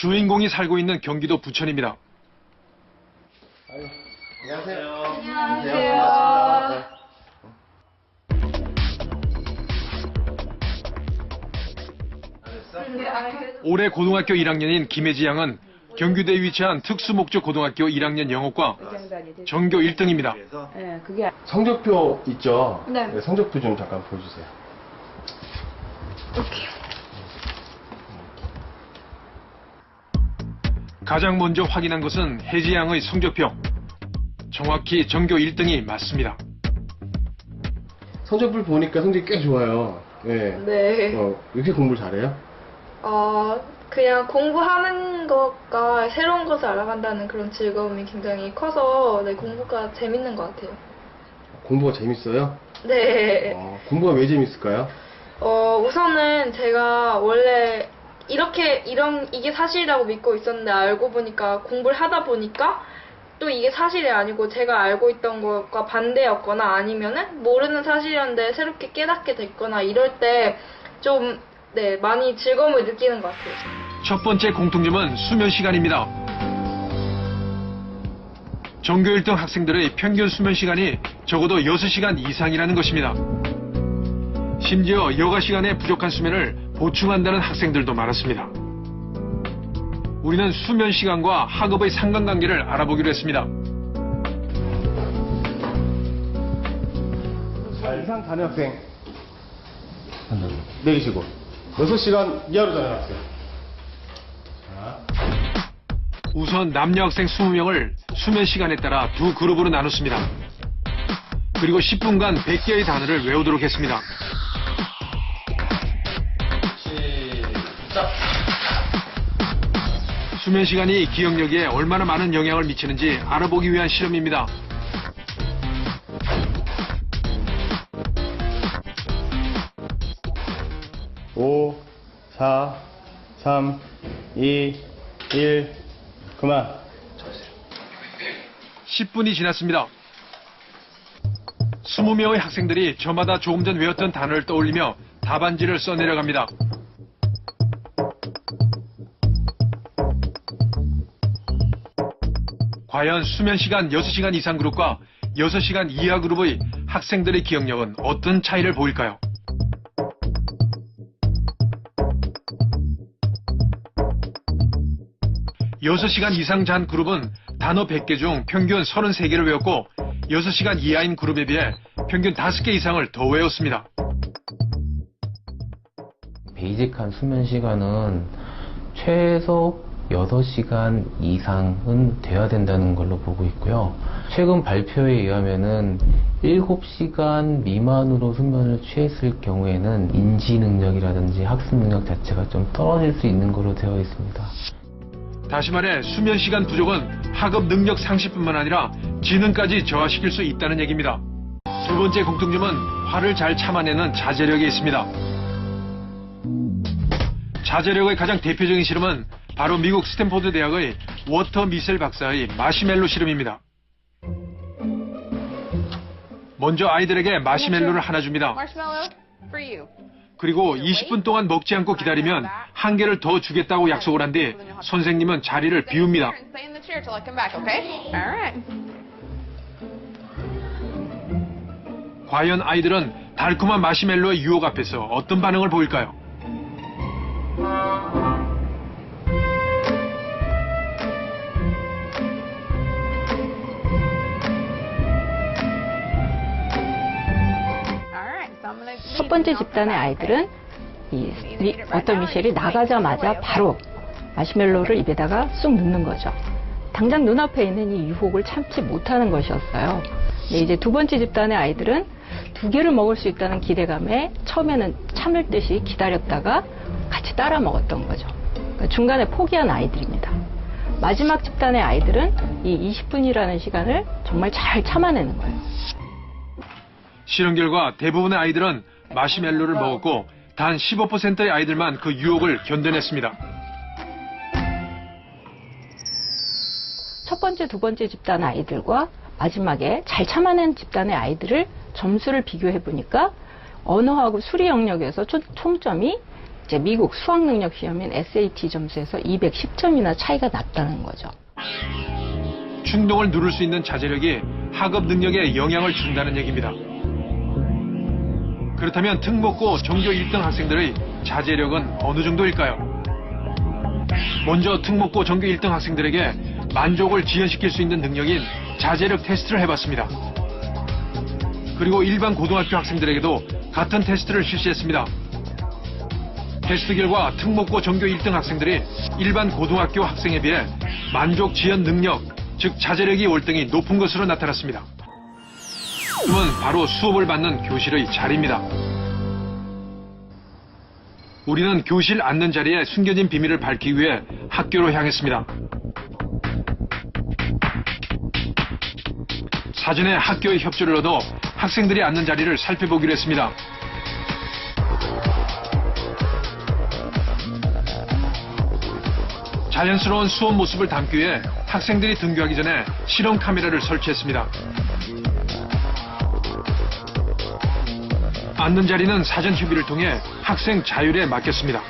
주인공이 살고 있는 경기도 부천입니다. 안녕하세요. 안녕하세요. 올해 고등학교 1학년인 김혜지 양은 경기도에 위치한 특수목적 고등학교 1학년 영어과 전교 1등입니다. 네, 그게 성적표 있죠? 네. 성적표 좀 잠깐 보여주세요. 가장 먼저 확인한 것은 혜지 양의 성적표. 정확히 전교 1등이 맞습니다. 성적표 보니까 성적이 꽤 좋아요. 네. 네. 이렇게 공부를 잘해요? 그냥 공부하는 것과 새로운 것을 알아간다는 그런 즐거움이 굉장히 커서 네, 공부가 재밌는 것 같아요. 공부가 재밌어요? 네. 공부가 왜 재밌을까요? 우선은 제가 원래 이게 사실이라고 믿고 있었는데 알고 보니까 공부를 하다 보니까 또 이게 사실이 아니고 제가 알고 있던 것과 반대였거나 아니면은 모르는 사실이었는데 새롭게 깨닫게 됐거나 이럴 때 좀 네, 많이 즐거움을 느끼는 것 같아요. 첫 번째 공통점은 수면 시간입니다. 전교 1등 학생들의 평균 수면 시간이 적어도 6시간 이상이라는 것입니다. 심지어 여가 시간에 부족한 수면을 보충한다는 학생들도 많았습니다. 우리는 수면 시간과 학업의 상관관계를 알아보기로 했습니다. 이상 자는 학생 내리시고 6시간 이하로 자는 학생. 우선 남녀 학생 20명을 수면 시간에 따라 두 그룹으로 나눴습니다. 그리고 10분간 100개의 단어를 외우도록 했습니다. 시작. 수면 시간이 기억력에 얼마나 많은 영향을 미치는지 알아보기 위한 실험입니다. 오, 4, 3, 2, 1, 그만. 10분이 지났습니다. 20명의 학생들이 저마다 조금 전 외웠던 단어를 떠올리며 답안지를 써내려갑니다. 과연 수면 시간 6시간 이상 그룹과 6시간 이하 그룹의 학생들의 기억력은 어떤 차이를 보일까요? 여섯 시간 이상 잔 그룹은 단어 100개 중 평균 33개를 외웠고 6시간 이하인 그룹에 비해 평균 5개 이상을 더 외웠습니다. 베이직한 수면 시간은 최소 6시간 이상은 돼야 된다는 걸로 보고 있고요. 최근 발표에 의하면은 7시간 미만으로 수면을 취했을 경우에는 인지 능력이라든지 학습 능력 자체가 좀 떨어질 수 있는 걸로 되어 있습니다. 다시 말해 수면 시간 부족은 학업 능력 상실뿐만 아니라 지능까지 저하시킬 수 있다는 얘기입니다. 두 번째 공통점은 화를 잘 참아내는 자제력에 있습니다. 자제력의 가장 대표적인 실험은 바로 미국 스탠포드 대학의 워터 미셀 박사의 마시멜로 실험입니다. 먼저 아이들에게 마시멜로를 하나 줍니다. 그리고 20분 동안 먹지 않고 기다리면 한 개를 더 주겠다고 약속을 한 뒤 선생님은 자리를 비웁니다. 과연 아이들은 달콤한 마시멜로의 유혹 앞에서 어떤 반응을 보일까요? 첫 번째 집단의 아이들은 워터 미셸이 나가자마자 바로 마시멜로를 입에다가 쑥 넣는 거죠. 당장 눈앞에 있는 이 유혹을 참지 못하는 것이었어요. 이제 두 번째 집단의 아이들은 2개를 먹을 수 있다는 기대감에 처음에는 참을 듯이 기다렸다가 같이 따라 먹었던 거죠. 그러니까 중간에 포기한 아이들입니다. 마지막 집단의 아이들은 이 20분이라는 시간을 정말 잘 참아내는 거예요. 실험 결과 대부분의 아이들은 마시멜로를 먹었고 단 15%의 아이들만 그 유혹을 견뎌냈습니다. 첫 번째, 두 번째 집단 아이들과 마지막에 잘 참아낸 집단의 아이들을 점수를 비교해 보니까 언어하고 수리 영역에서 총점이 이제 미국 수학 능력 시험인 SAT 점수에서 210점이나 차이가 났다는 거죠. 충동을 누를 수 있는 자제력이 학업 능력에 영향을 준다는 얘기입니다. 그렇다면 특목고 전교 1등 학생들의 자제력은 어느 정도일까요? 먼저 특목고 전교 1등 학생들에게 만족을 지연시킬 수 있는 능력인 자제력 테스트를 해봤습니다. 그리고 일반 고등학교 학생들에게도 같은 테스트를 실시했습니다. 테스트 결과 특목고 전교 1등 학생들이 일반 고등학교 학생에 비해 만족 지연 능력, 즉 자제력이 월등히 높은 것으로 나타났습니다. 그건 바로 수업을 받는 교실의 자리입니다. 우리는 교실 앉는 자리에 숨겨진 비밀을 밝히기 위해 학교로 향했습니다. 사전에 학교의 협조를 얻어 학생들이 앉는 자리를 살펴보기로 했습니다. 자연스러운 수업 모습을 담기 위해 학생들이 등교하기 전에 실험 카메라를 설치했습니다. 앉는 자리는 사전 협의를 통해 학생 자율에 맡겼습니다.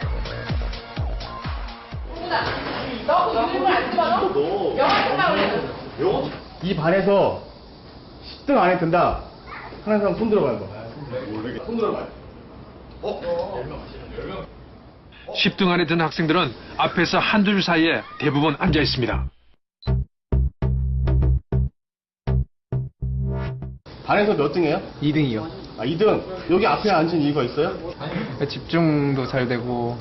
이 반에서 10등 안에 든다. 하는 사람 손 들어봐요. 손 들어봐요. 10등 안에 든 학생들은 앞에서 한두 줄 사이에 대부분 앉아 있습니다. 반에서 몇 등이에요? 2등이요. 아, 2등. 여기 앞에 앉은 이유가 있어요? 집중도 잘 되고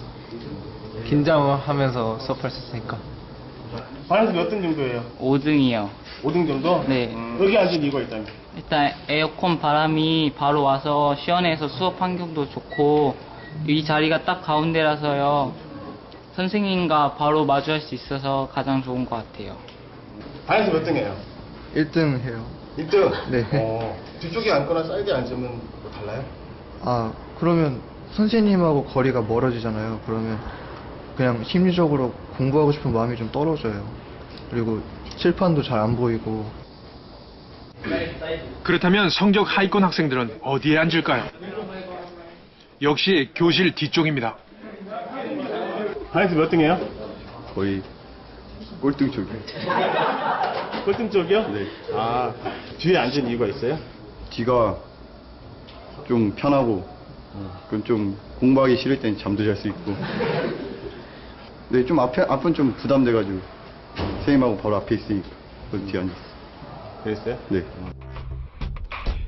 긴장하면서 수업할 수 있으니까. 반에서 몇 등 정도예요? 5등이요. 5등 정도? 네. 여기 앉은 이유가 있다면? 일단 에어컨 바람이 바로 와서 시원해서 수업 환경도 좋고 이 자리가 딱 가운데라서요. 선생님과 바로 마주할 수 있어서 가장 좋은 것 같아요. 반에서 몇 등이에요? 1등 해요. 1등? 네. 뒤쪽에 앉거나 사이드에 앉으면 뭐 달라요? 아, 그러면 선생님하고 거리가 멀어지잖아요. 그러면 그냥 심리적으로 공부하고 싶은 마음이 좀 떨어져요. 그리고 칠판도 잘 안 보이고. 그렇다면 성적 하위권 학생들은 어디에 앉을까요? 역시 교실 뒤쪽입니다. 반에서 몇 등이에요? 거의 꼴등 쪽이요. 꼴등 쪽이요? 네. 아, 뒤에 앉은 이유가 있어요? 뒤가 좀 편하고, 그럼 좀 공부하기 싫을 땐 잠도 잘 수 있고. 네, 좀 앞은 좀 부담돼가지고 선생님하고 바로 앞에 있으니까 그 뒤에 앉았어요. 그랬어요? 네.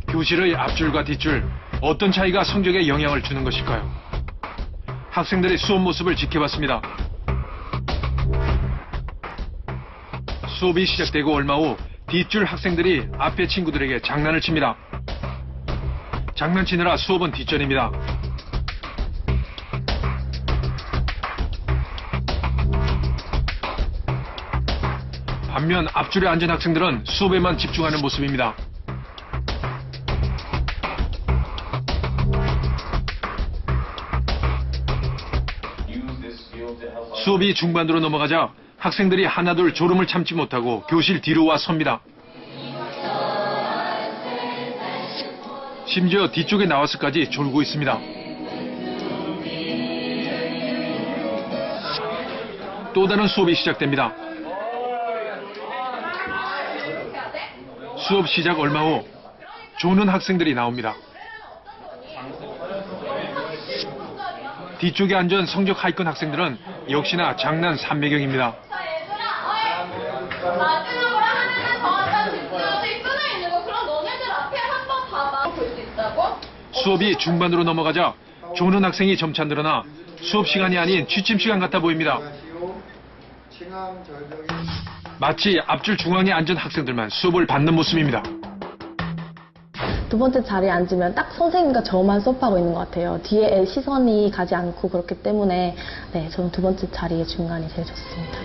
교실의 앞줄과 뒷줄, 어떤 차이가 성적에 영향을 주는 것일까요? 학생들의 수업 모습을 지켜봤습니다. 수업이 시작되고 얼마 후 뒷줄 학생들이 앞에 친구들에게 장난을 칩니다. 장난치느라 수업은 뒷전입니다. 반면 앞줄에 앉은 학생들은 수업에만 집중하는 모습입니다. 수업이 중반으로 넘어가자 학생들이 하나둘 졸음을 참지 못하고 교실 뒤로 와 섭니다. 심지어 뒤쪽에 나와서까지 졸고 있습니다. 또 다른 수업이 시작됩니다. 수업 시작 얼마 후 조는 학생들이 나옵니다. 뒤쪽에 앉은 성적 하위권 학생들은 역시나 장난 삼매경입니다. 마지막으로 하나는 더 한번 집중해서 끊어 있는 거 그럼 너네들 앞에 한번 봐봐 볼 수 있다고? 수업이 중반으로 넘어가자 조는 학생이 점차 늘어나 수업 시간이 아닌 취침 시간 같아 보입니다. 마치 앞줄 중앙에 앉은 학생들만 수업을 받는 모습입니다. 두 번째 자리에 앉으면 딱 선생님과 저만 수업하고 있는 것 같아요. 뒤에 시선이 가지 않고 그렇기 때문에 네, 저는 두 번째 자리의 중간이 제일 좋습니다.